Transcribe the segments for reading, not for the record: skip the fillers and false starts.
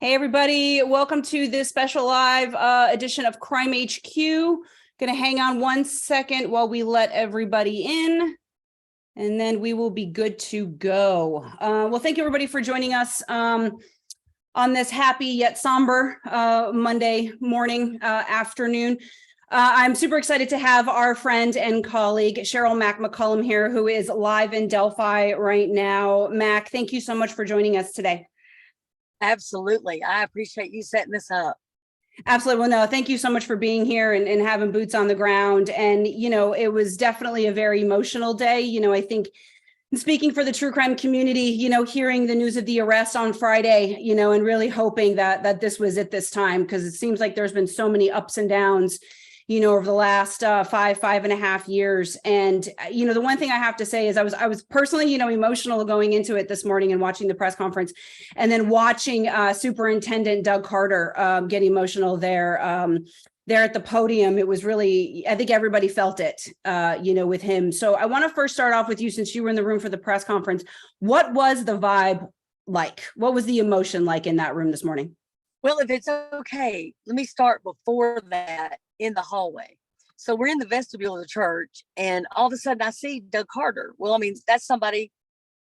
Hey, everybody. Welcome to this special live edition of crimeHQ. Going to hang on 1 second while we let everybody in, and then we will be good to go. Well, thank you, everybody, for joining us on this happy yet somber Monday morning, afternoon. I'm super excited to have our friend and colleague, Sheryl McCollum here, who is live in Delphi right now. Mac, thank you so much for joining us today. Absolutely. I appreciate you setting this up. Absolutely. Well, no, thank you so much for being here and having boots on the ground. And, you know, it was definitely a very emotional day. You know, I think speaking for the true crime community, you know, hearing the news of the arrest on Friday, you know, and really hoping that this was it this time, because it seems like there's been so many ups and downs, you know, over the last 5.5 years. And, you know, the one thing I have to say is I was personally, you know, emotional going into it this morning and watching the press conference, and then watching Superintendent Doug Carter get emotional there at the podium. It was really, I think everybody felt it, you know, with him. So I want to first start off with you, since you were in the room for the press conference. What was the vibe like? What was the emotion like in that room this morning? Well, if it's okay, let me start before that in the hallway. So we're in the vestibule of the church, and all of a sudden I see Doug Carter. Well, I mean, that's somebody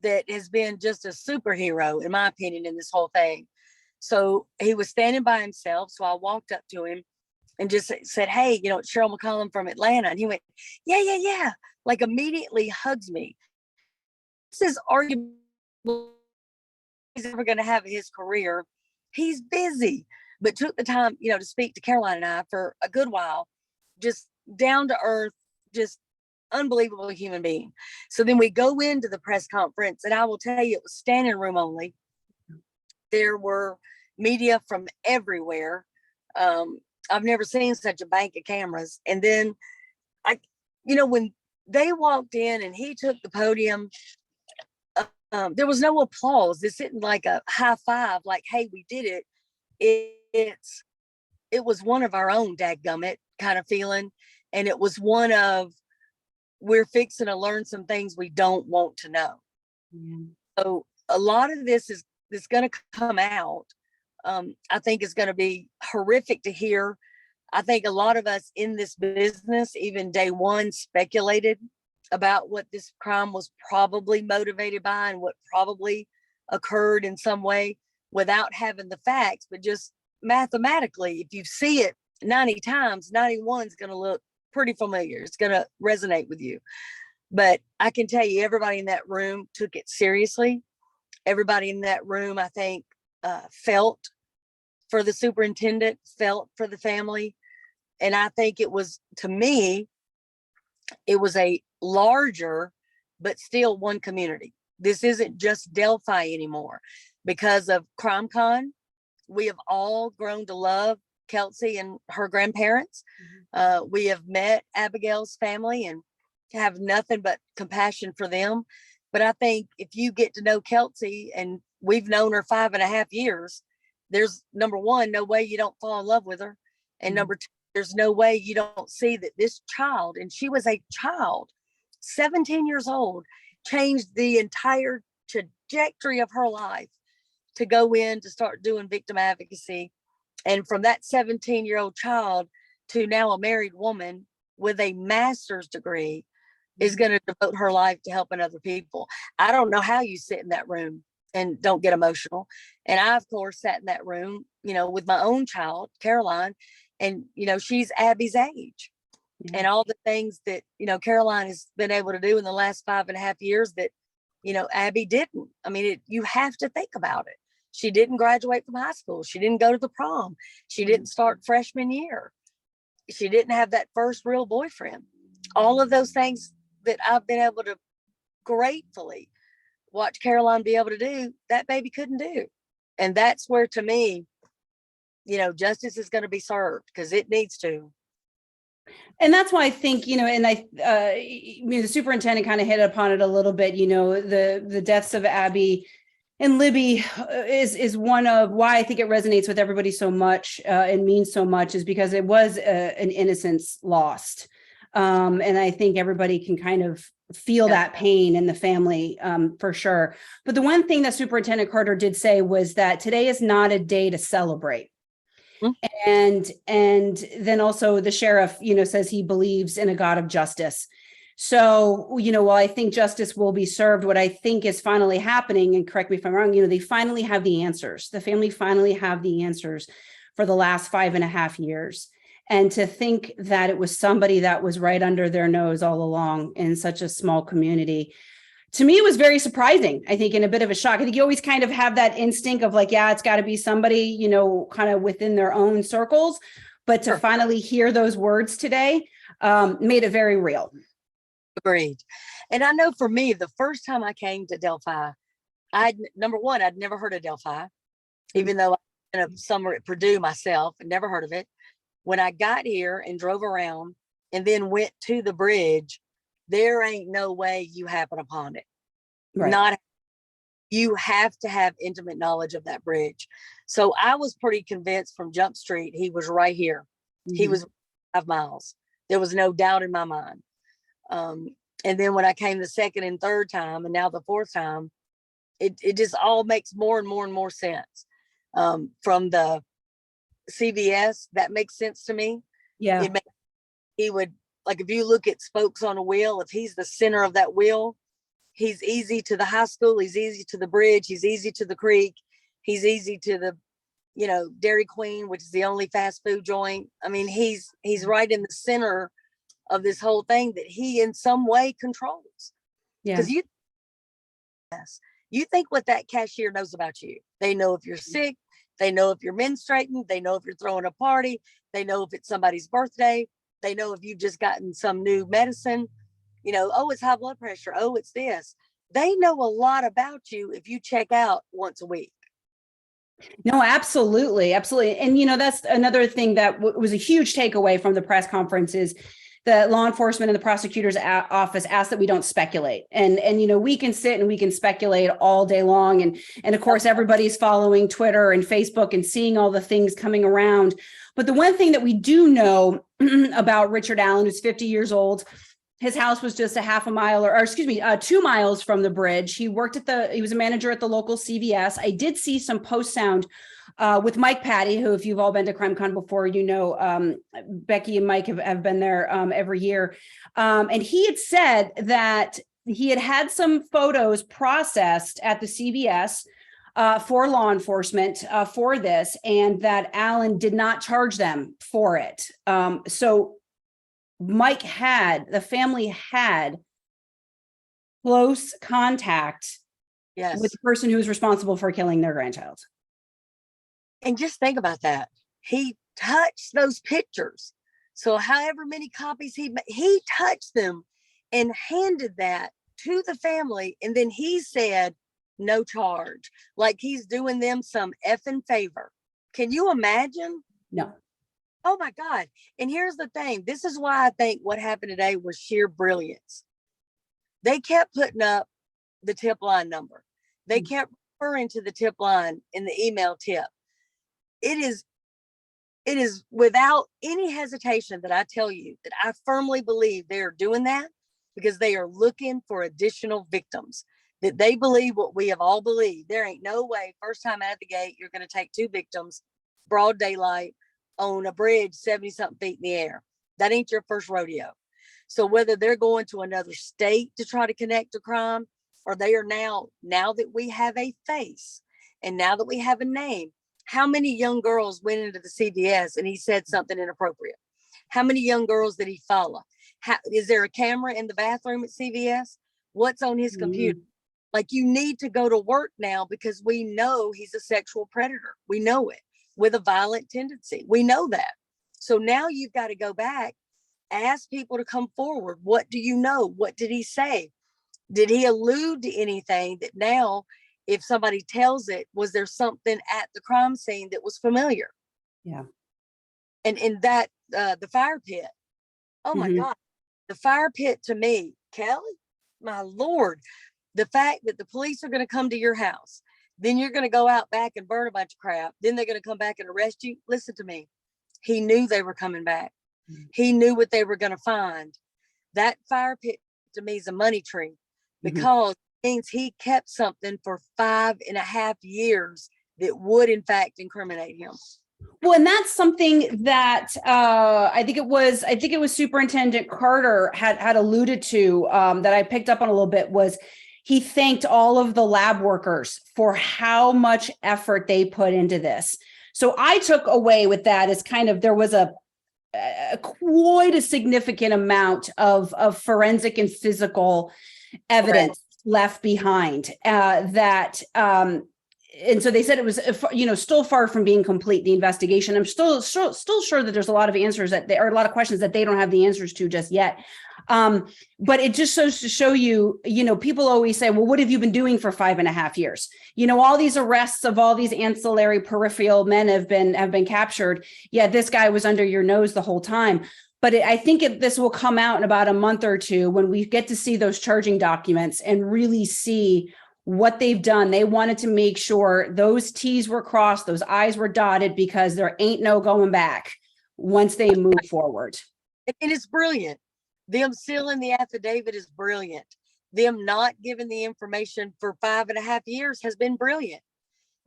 that has been just a superhero, in my opinion, in this whole thing. So he was standing by himself. So I walked up to him and just said, "Hey, you know, it's Sheryl McCollum from Atlanta." And he went, yeah. Like immediately hugs me. This is arguable he's ever going to have in his career. He's busy, but took the time, you know, to speak to Caroline and I for a good while, just down to earth, just unbelievable human being. So then we go into the press conference, and I will tell you, it was standing room only. There were media from everywhere. I've never seen such a bank of cameras. And then when they walked in and he took the podium, there was no applause. This isn't like a high five, like, "Hey, we did it." It was one of our own dadgummit kind of feeling. And it was one of, we're fixing to learn some things we don't want to know. So a lot of this is going to come out. I think it's going to be horrific to hear. I think a lot of us in this business, even day one, speculated about what this crime was probably motivated by and what probably occurred in some way, without having the facts. But just mathematically, if you see it 90 times, 91 is going to look pretty familiar. It's going to resonate with you. But I can tell you, everybody in that room took it seriously. Everybody in that room, I think, felt for the superintendent, felt for the family. And I think it was, to me, it was a larger, but still one community. This isn't just Delphi anymore. Because of CrimeCon, we have all grown to love Kelsey and her grandparents. We have met Abigail's family and have nothing but compassion for them. But I think if you get to know Kelsey, and we've known her 5.5 years, there's, number one, no way you don't fall in love with her. And number two, there's no way you don't see that this child, and she was a child, 17 years old, changed the entire trajectory of her life to go in to start doing victim advocacy. And from that 17-year-old child to now a married woman with a master's degree is going to devote her life to helping other people. I don't know how you sit in that room and don't get emotional. And I, of course, sat in that room, you know, with my own child, Caroline, and, you know, she's Abby's age. And all the things that, you know, Caroline has been able to do in the last 5.5 years that, you know, Abby didn't. I mean, you have to think about it. She didn't graduate from high school. She didn't go to the prom. She didn't start freshman year. She didn't have that first real boyfriend. All of those things that I've been able to gratefully watch Caroline be able to do, that baby couldn't do. And that's where, to me, you know, justice is going to be served, because it needs to. And that's why I think, you know, and the superintendent kind of hit upon it a little bit, you know, the deaths of Abby and Libby is one of why I think it resonates with everybody so much and means so much, is because it was an innocence lost. And I think everybody can kind of feel that pain in the family, for sure. But the one thing that Superintendent Carter did say was that today is not a day to celebrate. And then also the sheriff, says he believes in a God of justice. So, while I think justice will be served, what I think is finally happening, and correct me if I'm wrong, they finally have the answers. The family finally have the answers for the last 5.5 years. And to think that it was somebody that was right under their nose all along in such a small community, to me, it was very surprising, I think, and a bit of a shock. I think you always kind of have that instinct of like, yeah, it's got to be somebody, kind of within their own circles. But to finally hear those words today made it very real. Agreed. And I know for me, the first time I came to Delphi, number one, I'd never heard of Delphi, even though I was in a summer at Purdue myself, and never heard of it. When I got here and drove around and then went to the bridge, there ain't no way you happen upon it. Right. You have to have intimate knowledge of that bridge. So I was pretty convinced from Jump Street, he was right here. Mm-hmm. He was 5 miles. There was no doubt in my mind. And then when I came the second and third time, and now the fourth time, it just all makes more and more and more sense. From the CVS, that makes sense to me. Yeah. He would, like, if you look at spokes on a wheel, if he's the center of that wheel, he's easy to the high school, he's easy to the bridge, he's easy to the creek, he's easy to the, Dairy Queen, which is the only fast food joint. I mean, he's right in the center of this whole thing that he in some way controls. Yeah. Because you think what that cashier knows about you. They know if you're sick, they know if you're menstruating, they know if you're throwing a party, they know if it's somebody's birthday, they know if you've just gotten some new medicine, oh, it's high blood pressure, oh, it's this. They know a lot about you if you check out once a week. No, absolutely. Absolutely. And, that's another thing that was a huge takeaway from the press conference is the law enforcement and the prosecutor's office asked that we don't speculate. And we can sit and we can speculate all day long. And of course, everybody's following Twitter and Facebook and seeing all the things coming around. But the one thing that we do know about Richard Allen, who's 50 years old, his house was just a half a mile or 2 miles from the bridge. He was a manager at the local CVS. I did see some post sound with Mike Patty, who, if you've all been to CrimeCon before, Becky and Mike have been there every year. And he had said that he had some photos processed at the CVS for law enforcement for this, and that Allen did not charge them for it. So the family had close contact with the person who was responsible for killing their grandchild. And just think about that. He touched those pictures. So however many copies he touched them and handed that to the family. And then he said, no charge, like he's doing them some effing favor. Can you imagine? No. Oh my God. And here's the thing. This is why I think what happened today was sheer brilliance. They kept putting up the tip line number. They kept referring to the tip line in the email tip. It is without any hesitation that I tell you that I firmly believe they are doing that because they are looking for additional victims, that they believe what we have all believed. There ain't no way first time out of the gate, you're going to take 2 victims, broad daylight, on a bridge 70 something feet in the air. That ain't your first rodeo. So whether they're going to another state to try to connect to crime, or they are now that we have a face and now that we have a name, how many young girls went into the CVS and he said something inappropriate? How many young girls did he follow? Is there a camera in the bathroom at CVS? What's on his computer? Like, you need to go to work now because we know he's a sexual predator. We know it, with a violent tendency. We know that. So now you've got to go back, ask people to come forward. What do you know? What did he say? Did he allude to anything that now, if somebody tells it, was there something at the crime scene that was familiar? Yeah. And in that, the fire pit. Oh my God. The fire pit, to me, Kelly, my Lord, the fact that the police are going to come to your house, then you're going to go out back and burn a bunch of crap. Then they're going to come back and arrest you. Listen to me. He knew they were coming back. He knew what they were going to find. That fire pit to me is a money tree, because it means he kept something for 5.5 years that would in fact incriminate him. Well, and that's something that I think it was Superintendent Carter had alluded to, that I picked up on a little bit, was he thanked all of the lab workers for how much effort they put into this. So I took away with that as kind of, there was quite a significant amount of forensic and physical evidence left behind, and so they said it was, still far from being complete, the investigation. I'm still sure that there's a lot of answers that there are a lot of questions that they don't have the answers to just yet. But it just shows to show you, people always say, well, what have you been doing for 5.5 years? All these arrests of all these ancillary peripheral men have been captured. Yeah, this guy was under your nose the whole time. But I think this will come out in about a month or two when we get to see those charging documents and really see what they've done. They wanted to make sure those T's were crossed, those I's were dotted, because there ain't no going back once they move forward. And it's brilliant. Them sealing the affidavit is brilliant. Them not giving the information for 5.5 years has been brilliant.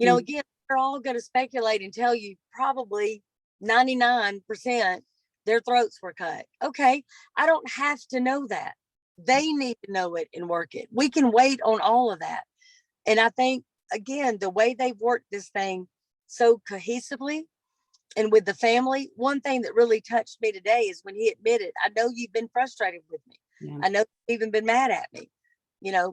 Again, they're all going to speculate and tell you probably 99% their throats were cut. Okay, I don't have to know that. They need to know it and work it. We can wait on all of that. And I think, again, the way they've worked this thing so cohesively and with the family, one thing that really touched me today is when he admitted, I know you've been frustrated with me. Yeah. I know you've even been mad at me,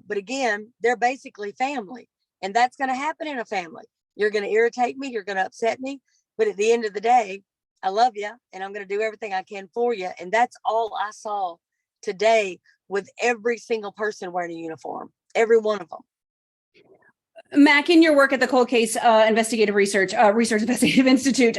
but again, they're basically family. And that's going to happen in a family. You're going to irritate me. You're going to upset me. But at the end of the day, I love you and I'm going to do everything I can for you. And that's all I saw today with every single person wearing a uniform, every one of them. Mac, in your work at the Cold Case Investigative Research Investigative Institute,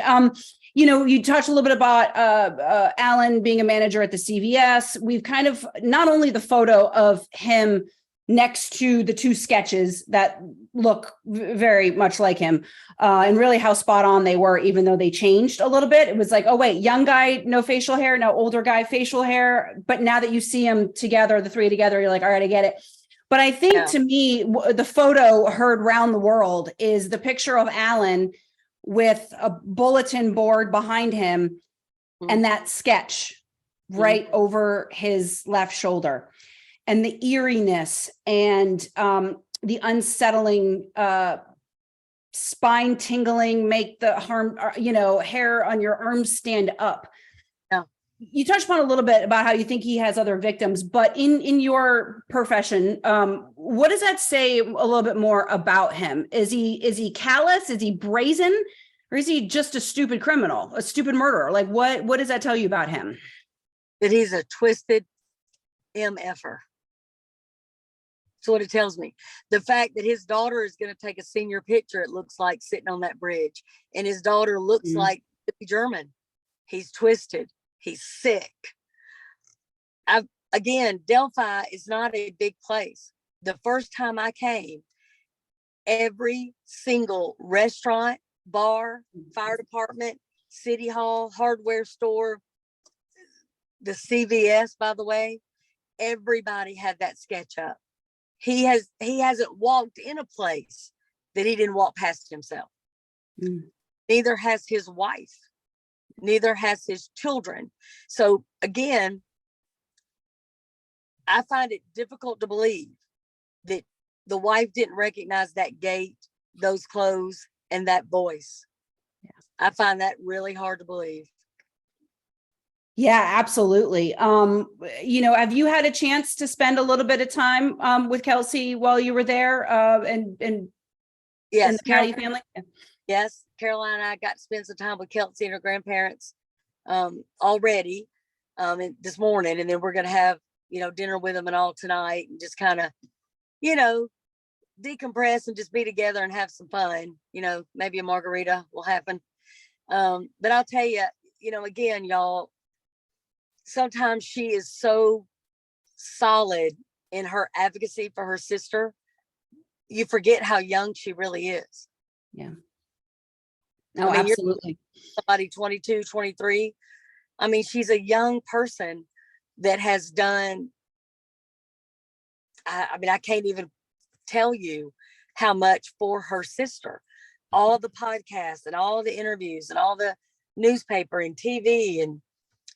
you touched a little bit about Alan being a manager at the CVS. We've kind of, not only the photo of him next to the two sketches that look very much like him, and really how spot on they were, even though they changed a little bit. It was like, oh wait, young guy, no facial hair, no older guy, facial hair. But now that you see them together, the three together, you're like, all right, I get it. But I think to me, the photo heard round the world is the picture of Alan with a bulletin board behind him and that sketch right over his left shoulder. And the eeriness and the unsettling, spine tingling, make the hair on your arms stand up. Yeah. You touched upon a little bit about how you think he has other victims, but in your profession, what does that say a little bit more about him? Is he callous? Is he brazen? Or is he just a stupid criminal, a stupid murderer? Like what does that tell you about him? That he's a twisted MFer. That's what it tells me. The fact that his daughter is going to take a senior picture, it looks like, sitting on that bridge. And his daughter looks like German. He's twisted. He's sick. Again, Delphi is not a big place. The first time I came, every single restaurant, bar, fire department, city hall, hardware store, the CVS, by the way, everybody had that sketch up. He hasn't walked in a place that he didn't walk past himself. Neither has his wife. Neither has his children. So again, I find it difficult to believe that the wife didn't recognize that gait, those clothes, and that voice. Yeah. I find that really hard to believe. Yeah, absolutely. Have you had a chance to spend a little bit of time with Kelsey while you were there? And yes, the Patty family? Yeah. Yes, Caroline and I got to spend some time with Kelsey and her grandparents already this morning, and then we're going to have dinner with them and all tonight, and just kind of decompress and just be together and have some fun. Maybe a margarita will happen. But I'll tell you, again, y'all, sometimes she is so solid in her advocacy for her sister, you forget how young she really is. Yeah. No, absolutely. Somebody 22, 23, I mean, she's a young person that has done, I mean, I can't even tell you how much for her sister. All the podcasts and all the interviews and all the newspaper and TV and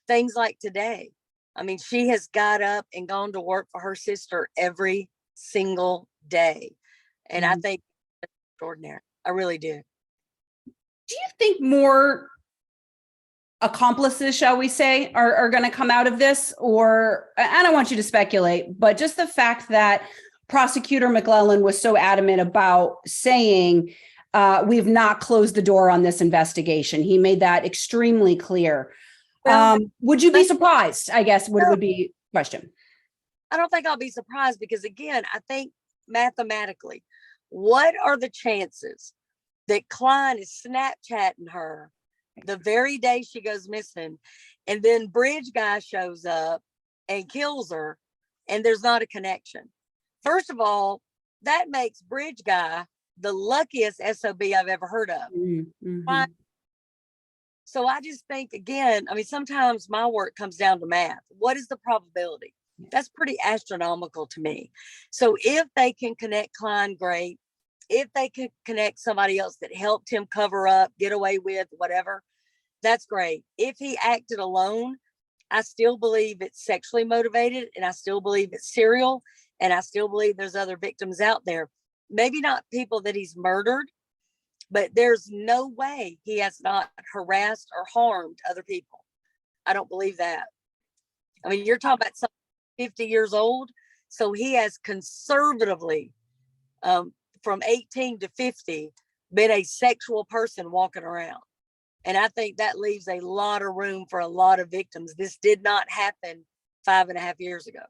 things like today. I mean, she has got up and gone to work for her sister every single day. And I think it's extraordinary. I really do. Do you think more accomplices, shall we say, are going to come out of this? Or I don't want you to speculate, but just the fact that Prosecutor McCollum was so adamant about saying, we've not closed the door on this investigation. He made that extremely clear. Would you be surprised, I guess, would be the question. I don't think I'll be surprised because, again, I think mathematically, what are the chances that Klein is Snapchatting her the very day she goes missing, and then Bridge guy shows up and kills her, and there's not a connection? First of all, that makes Bridge guy the luckiest SOB I've ever heard of. Mm-hmm. So I just think, again, I mean, sometimes my work comes down to math. What is the probability? That's pretty astronomical to me. So if they can connect Klein, great. If they can connect somebody else that helped him cover up, get away with, whatever, that's great. If he acted alone, I still believe it's sexually motivated, and I still believe it's serial, and I still believe there's other victims out there. Maybe not people that he's murdered, but there's no way he has not harassed or harmed other people. I don't believe that. I mean, you're talking about something 50 years old. So he has conservatively, from 18 to 50, been a sexual person walking around. And I think that leaves a lot of room for a lot of victims. This did not happen 5.5 years ago.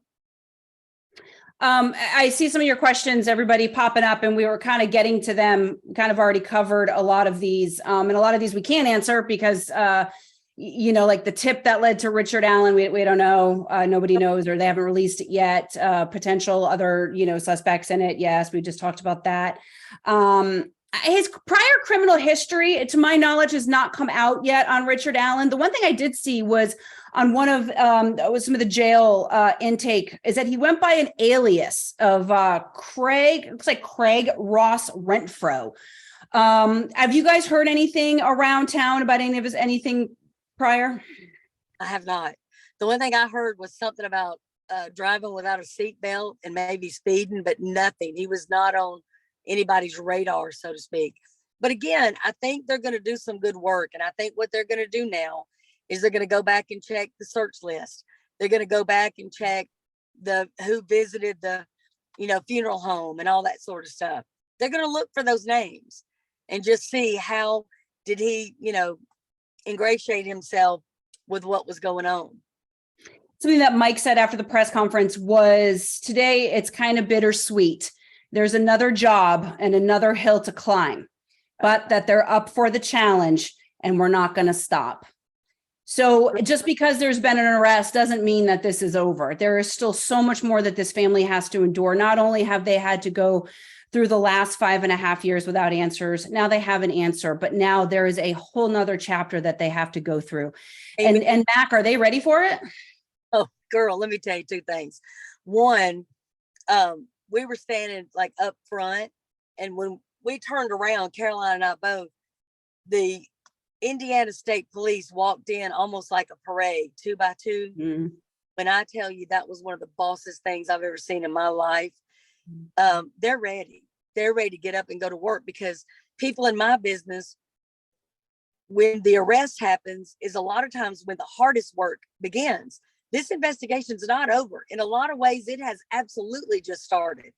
I see some of your questions, everybody, popping up, and we were kind of getting to them, kind of already covered a lot of these. And a lot of these we can't answer because, like the tip that led to Richard Allen, we don't know, nobody knows, or they haven't released it yet. Potential other, suspects in it. Yes, we just talked about that. His prior criminal history, to my knowledge, has not come out yet on Richard Allen. The one thing I did see was on one of some of the jail intake is that he went by an alias of Craig. It looks like Craig Ross Renfro. Have you guys heard anything around town about anything prior? I have not. The one thing I heard was something about driving without a seatbelt and maybe speeding, but nothing. He was not on anybody's radar, so to speak. But again, I think they're going to do some good work. And I think what they're going to do now is they're going to go back and check the search list. They're going to go back and check who visited the, funeral home and all that sort of stuff. They're going to look for those names and just see how did he, ingratiate himself with what was going on. Something that Mike said after the press conference was, today it's kind of bittersweet. There's another job and another hill to climb, but that they're up for the challenge and we're not going to stop. So just because there's been an arrest doesn't mean that this is over. There is still so much more that this family has to endure. Not only have they had to go through the last 5.5 years without answers, now they have an answer, but now there is a whole nother chapter that they have to go through. And Mac, are they ready for it? Oh, girl, let me tell you two things. One, we were standing like up front, and when we turned around, Caroline and I both, the Indiana State Police walked in almost like a parade, 2 by 2. Mm. When I tell you that was one of the bossest things I've ever seen in my life. They're ready. They're ready to get up and go to work, because people in my business, when the arrest happens, is a lot of times when the hardest work begins. This investigation is not over. In a lot of ways, it has absolutely just started.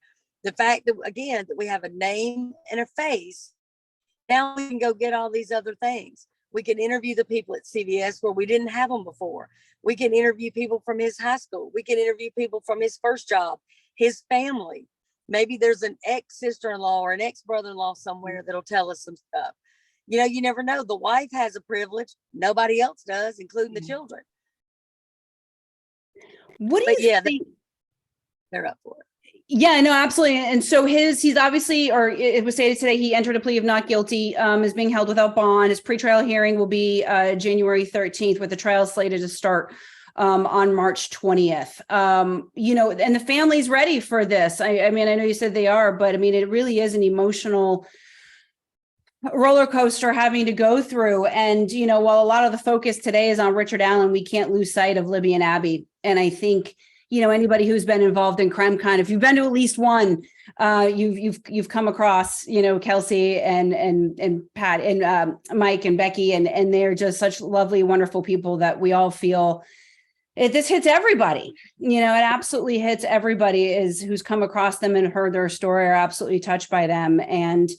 The fact that, again, that we have a name and a face, now we can go get all these other things. We can interview the people at CVS where we didn't have them before. We can interview people from his high school. We can interview people from his first job, his family. Maybe there's an ex-sister-in-law or an ex-brother-in-law somewhere that'll tell us some stuff. You never know. The wife has a privilege. Nobody else does, including the children. What do you think? They're up for it. Yeah, no, absolutely. And so he's obviously, or it was stated today, he entered a plea of not guilty, is being held without bond. His pretrial hearing will be January 13th, with the trial slated to start on March 20th. And the family's ready for this. I mean, I know you said they are, but I mean, it really is an emotional roller coaster having to go through. And, while a lot of the focus today is on Richard Allen, we can't lose sight of Libby and Abby. And I think, anybody who's been involved in CrimeCon, if you've been to at least one, you've come across, Kelsey and Pat and Mike and Becky, and they're just such lovely, wonderful people that we all feel this hits everybody. It absolutely hits everybody who's come across them and heard their story, are absolutely touched by them. And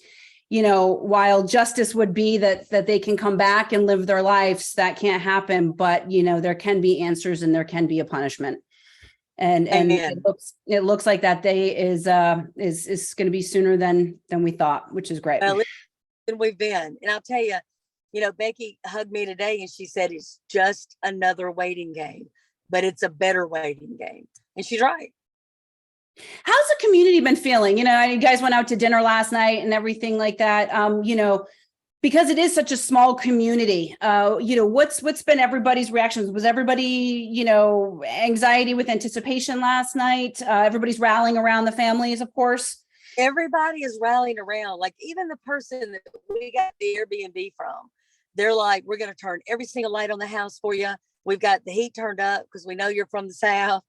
while justice would be that they can come back and live their lives, that can't happen. But there can be answers and there can be a punishment. And it looks like that day is going to be sooner than we thought, which is great. Well, we've been, and I'll tell you, Becky hugged me today and she said it's just another waiting game, but it's a better waiting game, and she's right. How's the community been feeling? You guys went out to dinner last night and everything like that. Because it is such a small community, what's been everybody's reactions? Was everybody, anxiety with anticipation last night? Everybody's rallying around the families, of course. Everybody is rallying around. Like, even the person that we got the Airbnb from, they're like, we're going to turn every single light on the house for you. We've got the heat turned up because we know you're from the South.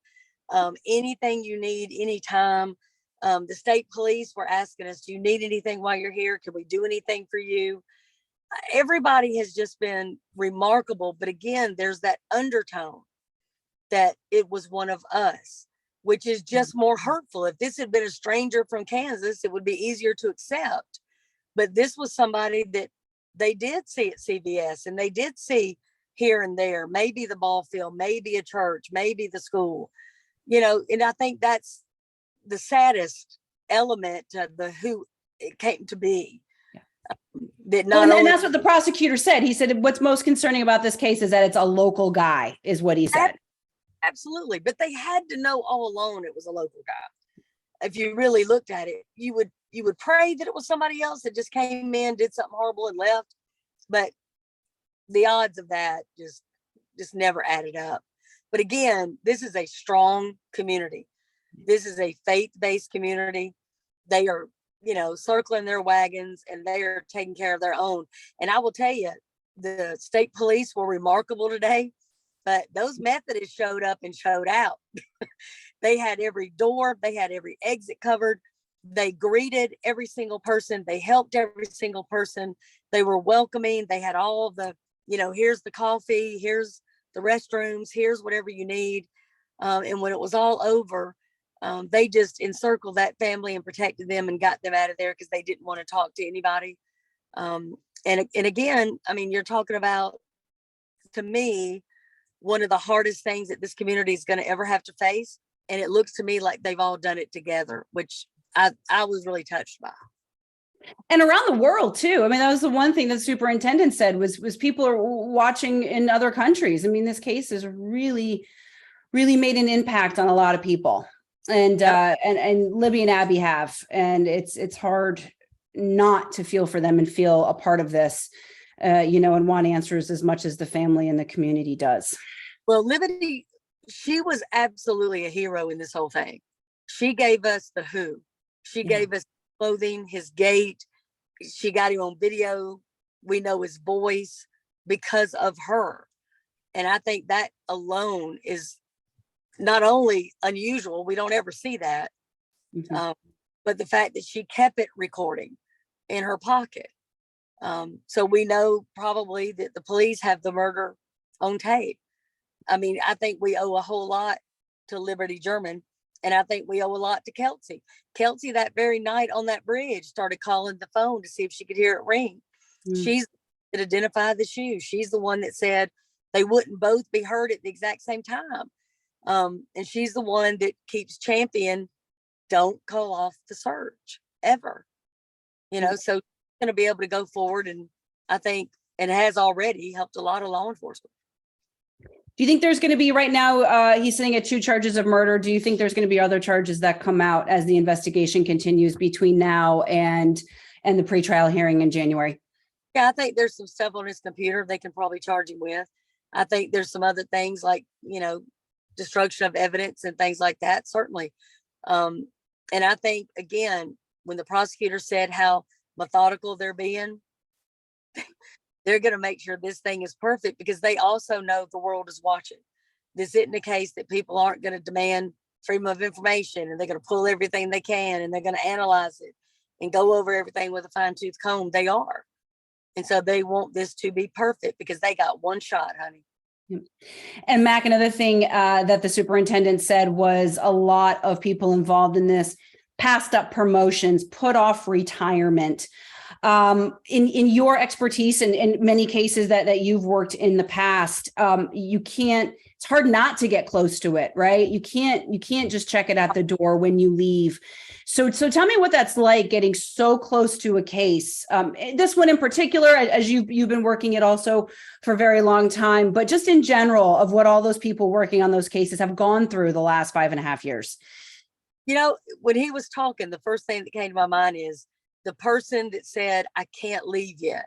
Anything you need, anytime. The state police were asking us, do you need anything while you're here? Can we do anything for you? Everybody has just been remarkable. But again, there's that undertone that it was one of us, which is just more hurtful. If this had been a stranger from Kansas, it would be easier to accept. But this was somebody that they did see at CVS, and they did see here and there, maybe the ball field, maybe a church, maybe the school, and I think that's the saddest element to the who it came to be. And that's what the prosecutor said. He said, what's most concerning about this case is that it's a local guy, is what he said. Absolutely. But they had to know all along it was a local guy. If you really looked at it, you would pray that it was somebody else that just came in, did something horrible and left. But the odds of that just never added up. But again, this is a strong community. This is a faith-based community. They are, circling their wagons, and they are taking care of their own. And I will tell you, the state police were remarkable today, but those Methodists showed up and showed out. They had every door, they had every exit covered. They greeted every single person. They helped every single person. They were welcoming. They had all of the, here's the coffee, here's the restrooms, here's whatever you need. And when it was all over, they just encircled that family and protected them and got them out of there because they didn't want to talk to anybody. And again, I mean, you're talking about, to me, one of the hardest things that this community is going to ever have to face. And it looks to me like they've all done it together, which I was really touched by. And around the world too. I mean, that was the one thing that the superintendent said was people are watching in other countries. I mean, this case has really, really made an impact on a lot of people. And Libby and Abby have, and it's hard not to feel for them and feel a part of this, and want answers as much as the family and the community does. Well, Libby, she was absolutely a hero in this whole thing. She gave us the who. She gave us clothing, his gait. She got him on video. We know his voice because of her. And I think that alone is not only unusual, we don't ever see that, but the fact that she kept it recording in her pocket. So we know probably that the police have the murder on tape. I mean, I think we owe a whole lot to Liberty German, and I think we owe a lot to Kelsey. Kelsey, that very night on that bridge, started calling the phone to see if she could hear it ring. She's that identified the shoes. She's the one that said they wouldn't both be heard at the exact same time. And she's the one that keeps championing, don't call off the search ever, so going to be able to go forward. And I think, and has already helped a lot of law enforcement. Do you think there's going to be right now, he's sitting at 2 charges of murder. Do you think there's going to be other charges that come out as the investigation continues between now and the pretrial hearing in January? Yeah, I think there's some stuff on his computer they can probably charge him with. I think there's some other things like, destruction of evidence and things like that, certainly. And I think, again, when the prosecutor said how methodical they're being, they're going to make sure this thing is perfect because they also know the world is watching. This isn't a case that people aren't going to demand freedom of information and they're going to pull everything they can and they're going to analyze it and go over everything with a fine tooth comb. They are. And so they want this to be perfect because they got one shot, honey. And Mac, another thing that the superintendent said was a lot of people involved in this passed up promotions, put off retirement. In your expertise and in many cases that you've worked in the past, it's hard not to get close to it, right? You can't just check it at the door when you leave. So tell me what that's like getting so close to a case. This one in particular, as you've been working it also for a very long time, but just in general of what all those people working on those cases have gone through the last 5.5 years. When he was talking, the first thing that came to my mind is the person that said, I can't leave yet.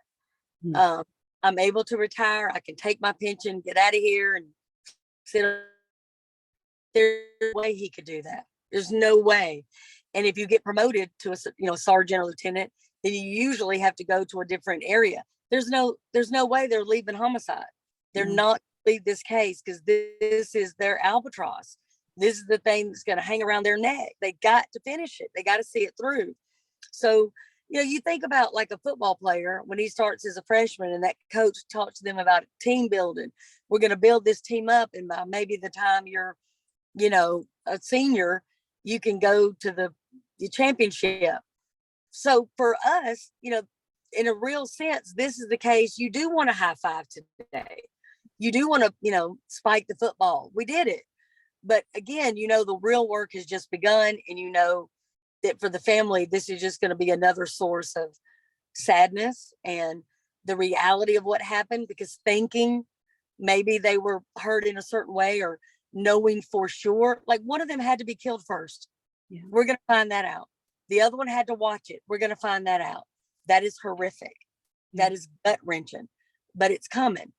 I'm able to retire. I can take my pension, get out of here and sit. There's no way he could do that. There's no way. And if you get promoted to a sergeant or lieutenant, then you usually have to go to a different area. There's no way they're leaving homicide. They're not leave this case because this is their albatross. This is the thing that's going to hang around their neck. They got to finish it. They got to see it through. So, you think about like a football player when he starts as a freshman and that coach talks to them about team building. We're going to build this team up. And by maybe the time you're, a senior, you can go to the championship. So for us, in a real sense, this is the case. You do want to high five today. You do want to, spike the football. We did it. But again, the real work has just begun. And that for the family, this is just going to be another source of sadness and the reality of what happened, because thinking maybe they were hurt in a certain way or knowing for sure, like one of them had to be killed first. Yeah. We're going to find that out. The other one had to watch it. We're going to find that out. That is horrific. That is gut wrenching, but it's coming.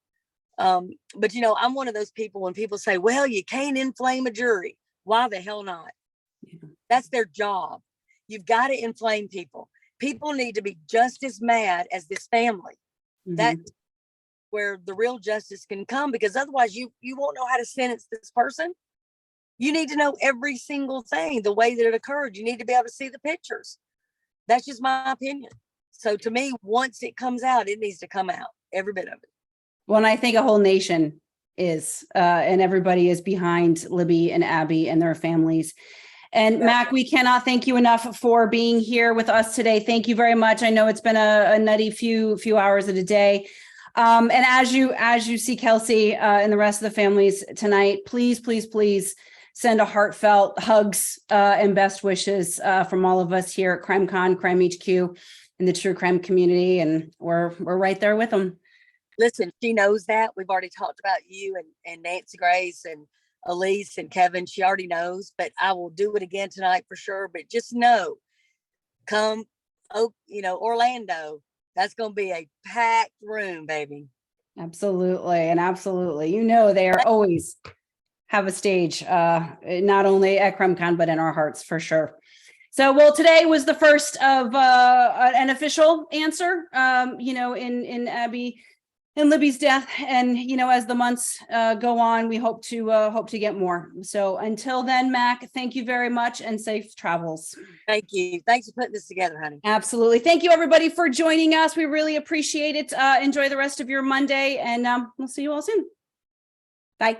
But I'm one of those people when people say, well, you can't inflame a jury. Why the hell not? Yeah. That's their job. You've got to inflame people. People need to be just as mad as this family. That's where the real justice can come, because otherwise you won't know how to sentence this person. You need to know every single thing, the way that it occurred. You need to be able to see the pictures. That's just my opinion. So to me, once it comes out, it needs to come out, every bit of it. Well, and I think a whole nation is, and everybody is behind Libby and Abby and their families. And Mac, we cannot thank you enough for being here with us today. Thank you very much. I know it's been a nutty few hours of the day. And as you see Kelsey and the rest of the families tonight, please send a heartfelt hugs and best wishes from all of us here at CrimeCon, crimeHQ, and the true crime community. And we're right there with them. Listen, she knows that. We've already talked about you and Nancy Grace and Elise and Kevin. She already knows, but I will do it again tonight for sure. But just know, come, Orlando, that's going to be a packed room, baby. Absolutely. And absolutely. They are always have a stage, not only at CrimeCon, but in our hearts for sure. So, well, today was the first of an official answer, in Abby and Libby's death. And, as the months go on, we hope to get more. So until then, Mac, thank you very much and safe travels. Thank you. Thanks for putting this together, honey. Absolutely. Thank you, everybody, for joining us. We really appreciate it. Enjoy the rest of your Monday, and we'll see you all soon. Bye.